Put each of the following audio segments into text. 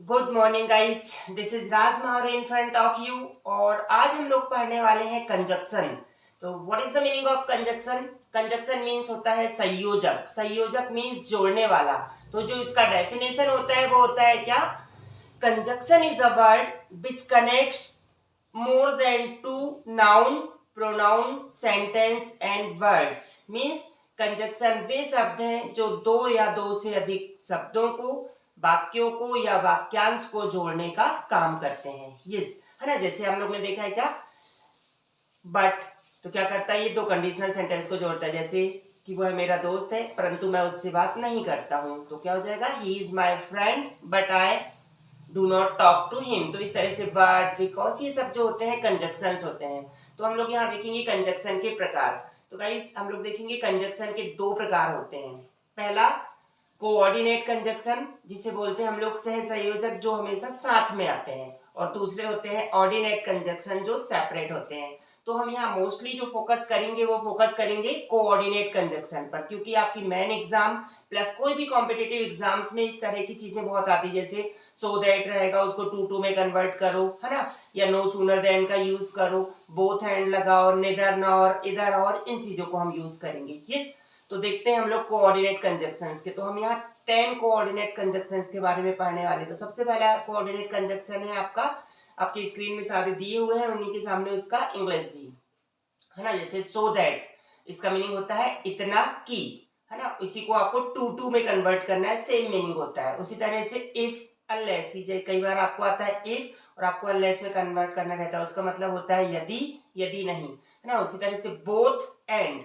Good morning guys, this is Raj Mahawar in front of you. और आज हम लोग पढ़ने वाले हैं कंजक्शन। तो what is the meaning of conjunction? Conjunction means होता है संयोजक। संयोजक मीन्स जोड़ने वाला। तो जो इसका डेफिनेशन होता है वो होता है क्या? Conjunction is a word which connects more than two noun, pronoun, sentence and words। Means conjunction वे शब्द हैं जो दो या दो से अधिक शब्दों को, वाक्यों को या वाक्यांश को जोड़ने का काम करते हैं। यस, है ना। जैसे हम लोग ने देखा है क्या, बट तो क्या करता है, ये दो कंडीशनल सेंटेंस को जोड़ता है। जैसे कि वो है मेरा दोस्त है परंतु मैं उससे बात नहीं करता हूँ, तो क्या हो जाएगा, he is my friend but I do not talk to him. तो इस तरह से बट, बिकॉज, ये सब जो होते हैं कंजक्शंस होते हैं। तो हम लोग यहाँ देखेंगे कंजक्शन के प्रकार। तो गाइस हम लोग देखेंगे कंजक्शन के दो प्रकार होते हैं। पहला कोऑर्डिनेट कंजक्शन, जिसे बोलते हैं हम लोग सह संयोजक जो हमेशा साथ में आते हैं, और दूसरे होते हैं ऑर्डिनेट कंजक्शन जो सेपरेट होते हैं। तो हम यहाँ मोस्टली जो फोकस करेंगे वो फोकस करेंगे कोऑर्डिनेट कंजक्शन पर, क्योंकि आपकी मेन एग्जाम प्लस कोई भी कॉम्पिटिटिव एग्जाम्स में इस तरह की चीजें बहुत आती, जैसे सो दैट रहेगा उसको टू टू में कन्वर्ट करो, है ना, या नो सूनर देन का यूज करो, बोथ हैंड लगाओ, निदर नॉर, इधर और, इन चीजों को हम यूज करेंगे। यस, तो देखते हैं हम लोग कोऑर्डिनेट कंजक्शंस के। तो हम यहाँ 10 कोऑर्डिनेट कंजक्शंस के बारे में पढ़ने वाले। तो सबसे पहला कोऑर्डिनेट कंजक्शन है आपका, आपकी स्क्रीन में सारे दिए हुए हैं, उन्हीं के सामने उसका इंग्लिश भी है ना। जैसे सो दैट, इसका मीनिंग होता है इतना की, है ना। इसी को आपको टू टू में कन्वर्ट करना है, सेम मीनिंग होता है। उसी तरह से इफ अनलेस, कई बार आपको आता है इफ और आपको अनलेस में कन्वर्ट करना रहता है, उसका मतलब होता है यदि, यदि नहीं, है ना। उसी तरह से बोथ एंड,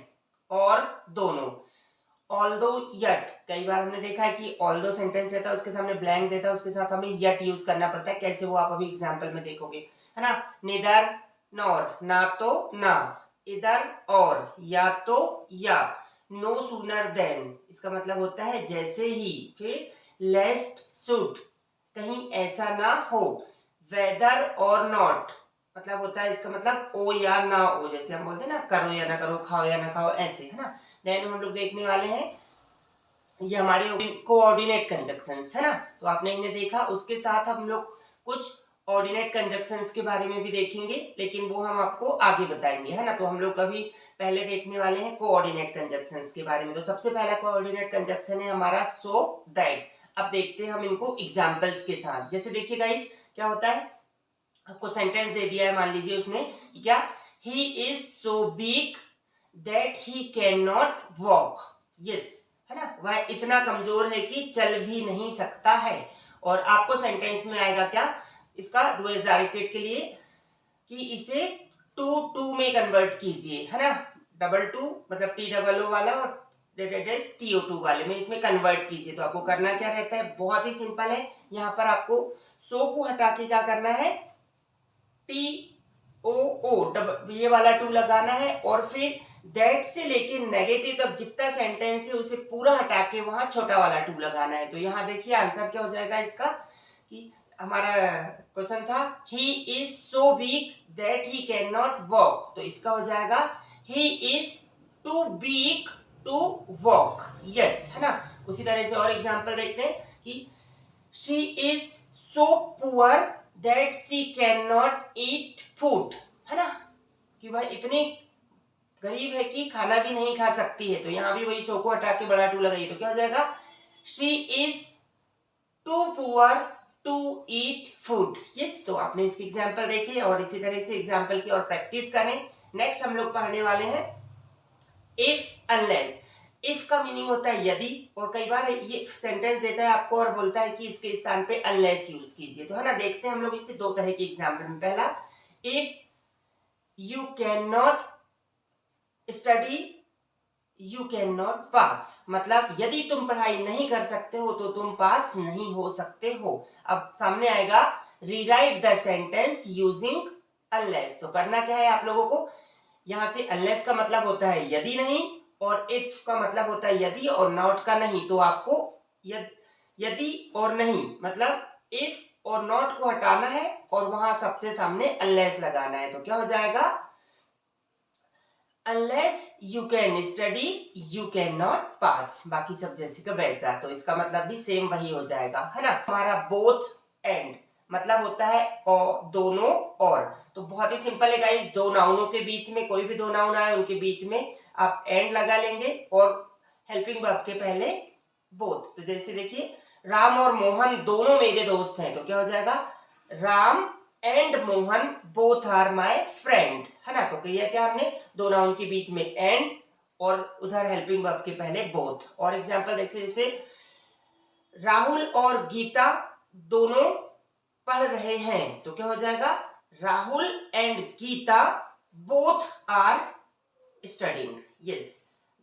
और दोनों। ऑल्दो यट, कई बार हमने देखा है कि ऑल्दो सेंटेंस रहता है उसके सामने ब्लैंक देता है, उसके साथ हमें यट यूज करना पड़ता है। कैसे, वो आप अभी एग्जांपल में देखोगे, है ना। निदर नॉर, ना तो ना, इधर और, या तो या। नो सूनर देन, इसका मतलब होता है जैसे ही। फिर लेस्ट शुड, कहीं ऐसा ना हो। वेदर और नॉट, मतलब होता है इसका मतलब ओ या ना ओ, जैसे हम बोलते हैं ना, करो या ना करो, खाओ या ना खाओ, ऐसे, है ना। देन हम लोग देखने वाले हैं ये हमारे कोऑर्डिनेट कंजक्शंस, है ना। तो आपने इन्हें देखा, उसके साथ हम लोग कुछ ऑर्डिनेट कंजक्शंस के बारे में भी देखेंगे, लेकिन वो हम आपको आगे बताएंगे, है ना। तो हम लोग अभी पहले देखने वाले हैं कोऑर्डिनेट कंजक्शंस के बारे में। तो सबसे पहला कोऑर्डिनेट कंजक्शन है हमारा सो दैट। अब देखते हैं हम इनको एग्जांपल्स के साथ। जैसे देखिए गाइस, क्या होता है, आपको सेंटेंस दे दिया है, मान लीजिए उसने क्या, ही is so weak that he can not walk. Yes, है ना, वह इतना कमजोर है कि चल भी नहीं सकता है। और आपको सेंटेंस में आएगा क्या, इसका डूएस डायरेक्टेड के लिए, कि इसे टू टू में कन्वर्ट कीजिए, है ना। डबल टू मतलब टी डबल ओ वाला, और TO2 वाले में इसमें कन्वर्ट कीजिए। तो आपको करना क्या रहता है, बहुत ही सिंपल है। यहाँ पर आपको सो को हटा के क्या करना है, TOO ये वाला टू लगाना है, और फिर दैट से लेके नेगेटिव तक जितना सेंटेंस है उसे पूरा हटा के वहां छोटा वाला टू लगाना है। तो यहाँ देखिए आंसर क्या हो जाएगा इसका, कि हमारा क्वेश्चन था he is so weak that he can not walk, तो इसका हो जाएगा he is too weak to walk. Yes, है ना। उसी तरह से और एग्जांपल देखते हैं कि she is so poor that she can not eat food, है ना, कि वह इतनी गरीब है कि खाना भी नहीं खा सकती है। तो यहाँ भी वही सो को हटा के बड़ा टू लगाइए, तो क्या हो जाएगा, she is too poor to eat food. Yes, तो आपने इसके एग्जाम्पल देखे, और इसी तरह से एग्जाम्पल की और प्रैक्टिस करें। नेक्स्ट हम लोग पढ़ने वाले हैं इफ अनलेस। इफ का मीनिंग होता है यदि, और कई बार ये सेंटेंस देता है आपको और बोलता है कि इसके स्थान पे अनलेस यूज कीजिए। तो है ना, देखते हैं हम लोग इससे दो तरह के एग्जाम्पल में। पहला, if you can not study you can not pass, मतलब यदि तुम पढ़ाई नहीं कर सकते हो तो तुम पास नहीं हो सकते हो। अब सामने आएगा rewrite the sentence using unless. तो करना क्या है आप लोगों को, यहां से अनलेस का मतलब होता है यदि नहीं, और इफ का मतलब होता है यदि और नॉट का नहीं। तो आपको यदि और नहीं मतलब इफ और नॉट को हटाना है, और वहां सबसे सामने अनलेस लगाना है। तो क्या हो जाएगा, unless you can study you cannot pass, बाकी सब जैसे का वैसा। तो इसका मतलब भी सेम वही हो जाएगा, है ना। हमारा both एंड, मतलब होता है और, दोनों और। तो बहुत ही सिंपल है गाइस, दो नाउनों के बीच में, कोई भी दो नाउन आए उनके बीच में आप एंड लगा लेंगे और हेल्पिंग वर्ब के पहले बोथ। तो जैसे देखिए, राम और मोहन दोनों मेरे दोस्त हैं, तो क्या हो जाएगा, Ram and Mohan both are my friend, है ना। तो किया क्या हमने, दो नाउन के बीच में एंड और उधर हेल्पिंग वर्ब के पहले बोथ। और एग्जांपल देखिए, जैसे राहुल और गीता दोनों पढ़ रहे हैं, तो क्या हो जाएगा, Rahul and Geeta both are studying. Yes,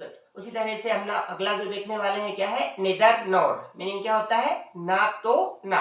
good. उसी तरह से हम अगला जो देखने वाले हैं क्या है, निदर नॉर। मीनिंग क्या होता है, ना तो ना।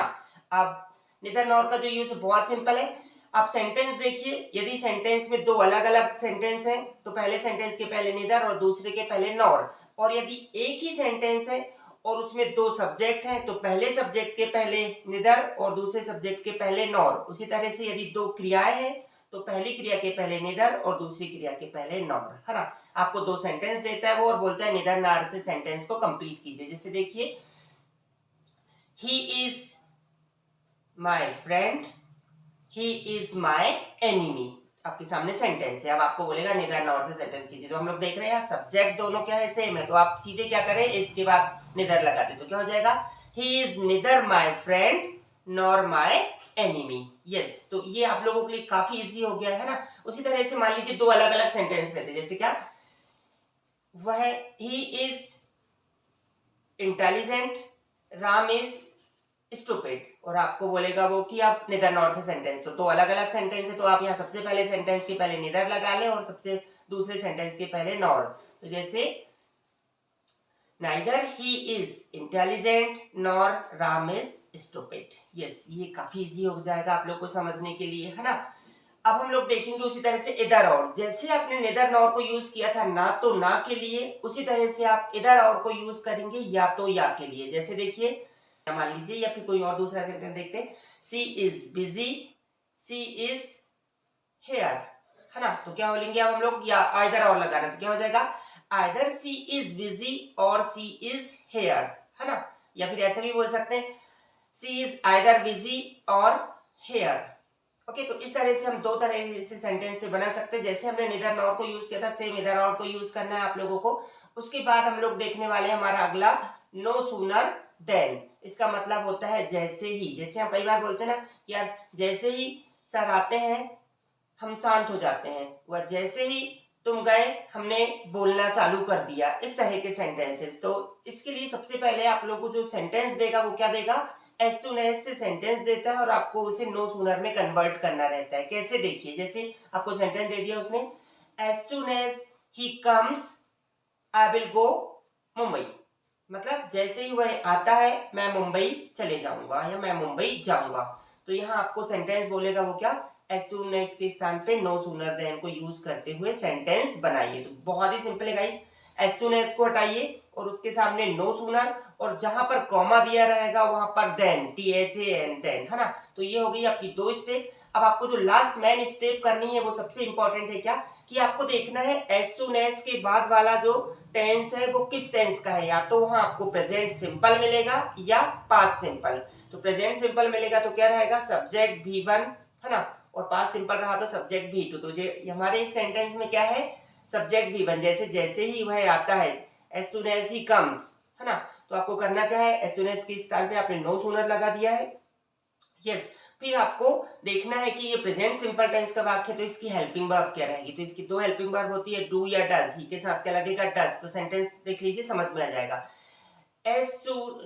अब निदर नॉर का जो यूज बहुत सिंपल है। आप सेंटेंस देखिए, यदि सेंटेंस में दो अलग अलग सेंटेंस हैं तो पहले सेंटेंस के पहले निदर और दूसरे के पहले नॉर। और यदि एक ही सेंटेंस है और उसमें दो सब्जेक्ट हैं तो पहले सब्जेक्ट के पहले निदर और दूसरे सब्जेक्ट के पहले नॉर। उसी तरह से यदि दो क्रियाएं हैं तो पहली क्रिया के पहले निदर और दूसरी क्रिया के पहले नॉर, है ना। आपको दो सेंटेंस देता है वो और बोलता है निदर नार से सेंटेंस को कंप्लीट कीजिए। जैसे देखिए, he is my friend, he is my enemy. आपके सामने सेंटेंस है, अब आपको बोलेगा निदर नॉर से सेंटेंस कीजिए। तो हम लोग देख रहे हैं सब्जेक्ट दोनों क्या है, सेम है, तो आप सीधे क्या करें, इसके बाद निदर लगा दे, तो क्या हो जाएगा, he is neither my friend nor my enemy. Yes, तो ये आप लोगों के लिए काफी इजी हो गया है ना। उसी तरह से मान लीजिए दो अलग अलग सेंटेंस रहते, जैसे क्या, वह he is intelligent, Ram is stupid, और आपको बोलेगा वो कि आप निदर नॉर से सेंटेंस। तो दो अलग अलग सेंटेंस है, तो आप यहाँ सबसे पहले सेंटेंस के पहले निदर लगा लें और सबसे दूसरे सेंटेंस के पहले नॉर। तो जैसे, neither he is intelligent nor Ram is stupid। Yes, ये काफी इजी हो जाएगा आप लोग को समझने के लिए, है ना। अब हम लोग देखेंगे उसी तरह से इधर और। जैसे आपने निदर नॉर को यूज किया था ना तो ना के लिए, उसी तरह से आप इधर और को यूज करेंगे या तो या के लिए। जैसे देखिए, मान लीजिए, या फिर कोई और दूसरा सेंटेंस देखते हैं, she is busy, she is here, है ना। तो क्या बोलेंगे अब हम लोग, या इधर और लगाना, तो क्या हो जाएगा, either she is busy or she is here, है ना। या फिर ऐसा भी बोल सकते हैं, she is either busy or here। Okay, तो इस तरह से हम दो तरह से सेंटेंस से बना सकते हैं। जैसे हमने निदर नॉर को यूज किया था, सेम इधर और को यूज करना है आप लोगों को। उसके बाद हम लोग देखने वाले हैं हमारा अगला, नो सूनर देन। इसका मतलब होता है जैसे ही। जैसे हम कई बार बोलते हैं ना, यार जैसे ही सर आते हैं हम शांत हो जाते हैं, वह जैसे ही तुम गए हमने बोलना चालू कर दिया, इस तरह के सेंटेंसेस। तो इसके लिए सबसे पहले आप लोगों को जो सेंटेंस देगा वो क्या देगा, एज सून एज से सेंटेंस देता है और आपको उसे नो सूनर में कन्वर्ट करना रहता है। कैसे, देखिए, जैसे आपको सेंटेंस दे दिया उसने, as soon as he comes I will go Mumbai, मतलब जैसे ही वह आता है मैं मुंबई चले जाऊंगा या मैं मुंबई जाऊंगा। तो यहाँ आपको सेंटेंस बोलेगा वो क्या, एज सून एज के स्थान पे नो सूनर देन को यूज करते हुए सेंटेंस बनाइए। तो बहुत ही सिंपल है गाइस, एज सून एज को हटाइए और उसके सामने नो सूनर, और जहां पर कॉमा दिया रहेगा वहां पर देन, THAN, देन, है ना। तो ये हो गई आपकी दो स्टेप। अब आपको जो लास्ट मेन स्टेप करनी है वो सबसे इंपॉर्टेंट है, क्या कि आपको देखना है एज सून एज के बाद वाला जो टेंस है वो किस टेंस का है। या तो वहां आपको प्रेजेंट सिंपल मिलेगा या पास्ट सिंपल। तो प्रेजेंट सिंपल मिलेगा तो क्या रहेगा, सब्जेक्ट V1, है ना, और पास्ट सिंपल रहा तो सब्जेक्ट V2। तो हमारे इस सेंटेंस में क्या है, सब्जेक्ट V1, जैसे जैसे ही वह आता है, as soon as he comes, है ना। तो आपको करना क्या है, एज सून एज के स्थान पे आपने नो सूनर लगा दिया है। यस, फिर आपको देखना है कि ये प्रेजेंट सिंपल टेंस का वाक्य है तो इसकी हेल्पिंग वर्ब क्या रहेगी। तो इसकी दो हेल्पिंग वर्ब होती है, डू या डज। ही के साथ क्या लगेगा, डज। तो सेंटेंस देख लीजिए, समझ में आ जाएगा।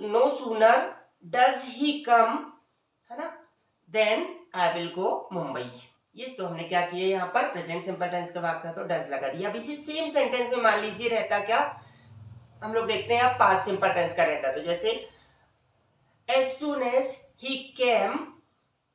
No sooner does he come, है ना, then I will go Mumbai. ये तो हमने क्या किया, यहाँ पर प्रेजेंट सिंपल टेंस का वाक्य था तो डज लगा दिया। अब इसी सेम सेंटेंस में मान लीजिए रहता क्या, हम लोग देखते हैं अब पास्ट सिंपल टेंस का रहता। तो जैसे as soon as he came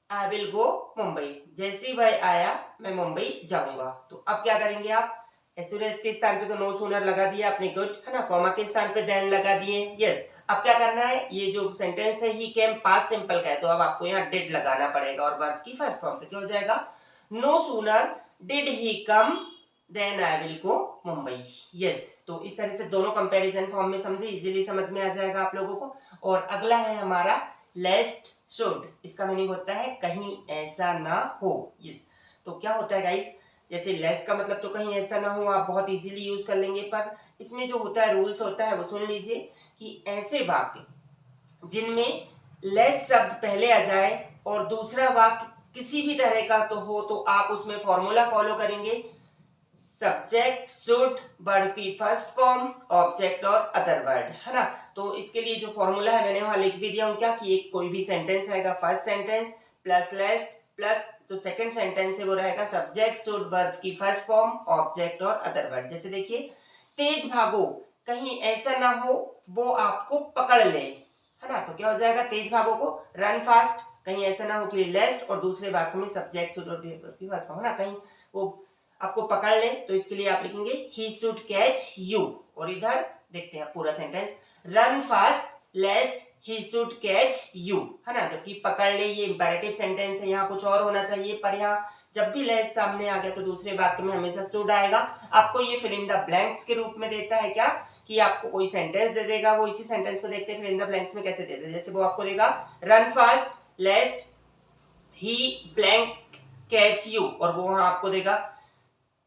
I will go Mumbai, जैसे ही वह आया मैं मुंबई जाऊंगा। तो अब क्या करेंगे आप, एज सून एज के स्थान पे तो नो सूनर लगा दिया आपने, गुड, है ना, कॉमा के स्थान पे देन लगा दिए। यस, अब क्या करना है, ये जो सेंटेंस है ही केम पास्ट सिंपल का है तो अब आपको यहाँ डिड लगाना पड़ेगा और वर्ब की फर्स्ट फॉर्म। तो क्या हो जाएगा, no sooner did he come then I will go Mumbai. Yes, तो इस तरह से दोनों कंपैरिजन फॉर्म में समझे, इजीली समझ में आ जाएगा आप लोगों को। और अगला है हमारा लेस्ट शुड, इसका मीनिंग होता है कहीं ऐसा ना हो। यस, तो क्या होता है गाइस, जैसे लेस्ट का मतलब तो कहीं ऐसा ना हो, आप बहुत इजीली यूज कर लेंगे, पर इसमें जो होता है रूल्स होता है वो सुन लीजिए कि ऐसे वाक्य जिनमें लेस शब्द पहले आ जाए और दूसरा वाक्य किसी भी तरह का तो हो, तो आप उसमें फॉर्मूला फॉलो करेंगे, सब्जेक्ट शुड वर्ड की फर्स्ट फॉर्म, ऑब्जेक्ट और अदर वर्ड, है ना। तो इसके लिए जो फॉर्मूला है मैंने वहां लिख भी दिया हूं, क्या कि एक कोई भी सेंटेंस रहेगा, first sentence plus less plus तो सेकंड सेंटेंस है वो रहेगा सब्जेक्ट शुड वर्ब की फर्स्ट फॉर्म, ऑब्जेक्ट और अदर वर्ड। जैसे देखिए, तेज भागो कहीं ऐसा ना हो वो आपको पकड़ ले, है ना। तो क्या हो जाएगा, तेज भागो को रन फास्ट, कहीं ऐसा ना हो कि लेस्ट और दूसरे वाक्य में सब्जेक्ट शुड और वर्ब की फर्स्ट फॉर्म, है ना, कहीं वो आपको पकड़ ले, तो इसके लिए आप लिखेंगे ही शुड कैच यू। और इधर देखते हैं पूरा sentence, run fast लेस्ट he should catch you, है ना। जबकि पकड़ ले ये इंपेरेटिव सेंटेंस है, यहाँ कुछ और होना चाहिए, पर यहाँ जब भी लेस्ट सामने आ गया तो दूसरे वाक्य में हमेशा शुड आएगा। आपको ये फिल इन द ब्लैंक्स के रूप में देता है, क्या कि आपको कोई सेंटेंस दे देगा, वो इसी सेंटेंस को देखते हैं फिल इन द ब्लैंक्स में कैसे देते हैं। जैसे वो आपको देगा run fast लेस्ट he blank catch you, और वो वहां आपको देगा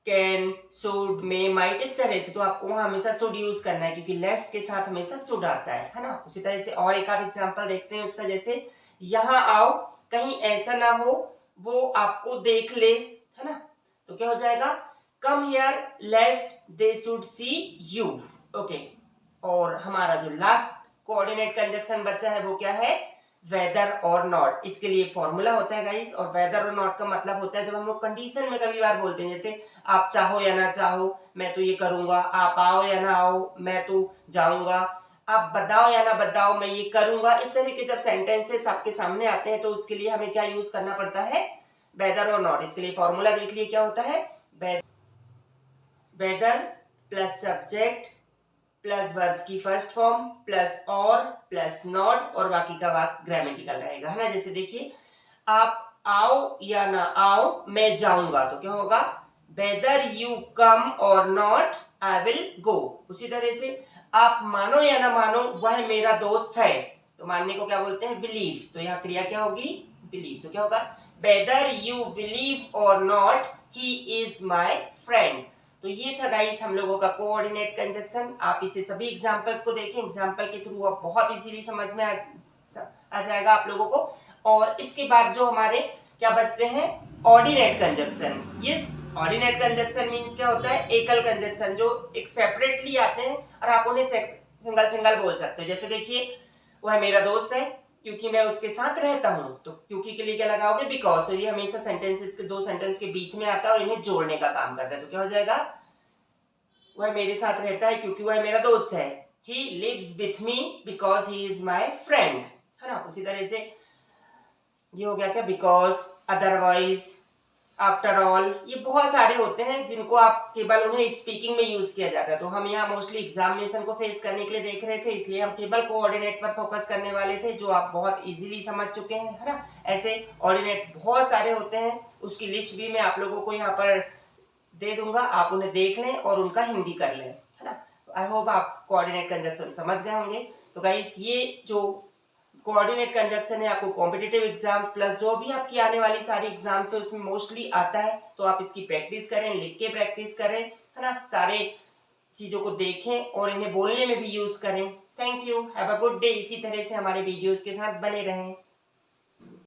कैन शुड मे माइट, इस तरह से। तो आपको वहां हमेशा शुड यूज करना है क्योंकि लेस्ट के साथ हमेशा शुड आता है ना। उसी तरह से और एक आध एग्जांपल देखते हैं उसका, जैसे यहाँ आओ कहीं ऐसा ना हो वो आपको देख ले, है ना। तो क्या हो जाएगा, come here lest they should see you. Okay, और हमारा जो लास्ट कोऑर्डिनेट कंजक्शन बचा है वो क्या है, वेदर और नॉट। इसके लिए फॉर्मूला होता है गाइस, और वेदर और नॉट का मतलब होता है जब हम लोग कंडीशन में कभी बार बोलते हैं, जैसे आप चाहो या ना चाहो मैं तो ये करूंगा, आप आओ या ना आओ मैं तो जाऊंगा, आप बताओ या ना बताओ मैं ये करूंगा। इस तरह के जब सेंटेंसेस आपके सामने आते हैं तो उसके लिए हमें क्या यूज करना पड़ता है, वेदर और नॉट। इसके लिए फॉर्मूला देख लिए क्या होता है, whether plus subject plus verb की फर्स्ट फॉर्म प्लस और प्लस नॉट, और बाकी का वाक्य ग्रामेटिकल रहेगा, है ना। जैसे देखिए, आप आओ या ना आओ मैं जाऊंगा, तो क्या होगा, वेदर यू कम और नॉट आई विल गो। उसी तरह से आप मानो या ना मानो वह मेरा दोस्त है, तो मानने को क्या बोलते हैं, बिलीव। तो यहाँ क्रिया क्या होगी, बिलीव। तो क्या होगा, वेदर यू बिलीव और not he is my friend. तो ये था गाइस हम लोगों का कोऑर्डिनेट कंजक्शन। आप इसे सभी एग्जांपल्स को देखें, एग्जांपल के थ्रू आप बहुत इजीली समझ में आ जाएगा आप लोगों को। और इसके बाद जो हमारे क्या बचते हैं, ordinate conjunction. Yes, ordinate conjunction means क्या होता है, एकल कंजक्शन जो एक सेपरेटली आते हैं और आप उन्हें सिंगल सिंगल बोल सकते हो। जैसे देखिए, वह मेरा दोस्त है क्योंकि मैं उसके साथ रहता हूं, तो क्योंकि के लिए क्या लगाओगे, बिकॉज। और ये हमेशा सेंटेंसेस के दो सेंटेंस के बीच में आता है और इन्हें जोड़ने का काम करता है। तो क्या हो जाएगा, वह मेरे साथ रहता है क्योंकि वह मेरा दोस्त है, he lives with me because he is my friend, है ना। उसी तरह से ये हो गया क्या, बिकॉज, अदरवाइज, आफ्टर ऑल, ये बहुत सारे होते हैं जिनको आप केवल उन्हें स्पीकिंग में यूज किया जाता है। तो हम यहाँ मोस्टली एग्जामिनेशन को फेस करने के लिए देख रहे थे, इसलिए हम केवल कोऑर्डिनेट पर फोकस करने वाले थे, जो आप बहुत इजीली समझ चुके हैं, है ना। ऐसे ऑर्डिनेट बहुत सारे होते हैं, उसकी लिस्ट भी मैं आप लोगों को यहाँ पर दे दूंगा, आप उन्हें देख लें और उनका हिंदी कर लें, है ना। आई होप आप कोऑर्डिनेट कंजक्शन समझ गए होंगे। तो गाइस ये जो कोऑर्डिनेट कंजक्शन है आपको कॉम्पिटिटिव एग्जाम प्लस जो भी आपकी आने वाली सारी एग्जाम्स है उसमें मोस्टली आता है, तो आप इसकी प्रैक्टिस करें, लिख के प्रैक्टिस करें, है ना। सारे चीजों को देखें और इन्हें बोलने में भी यूज करें। Thank you, have a good day. इसी तरह से हमारे वीडियोस के साथ बने रहें।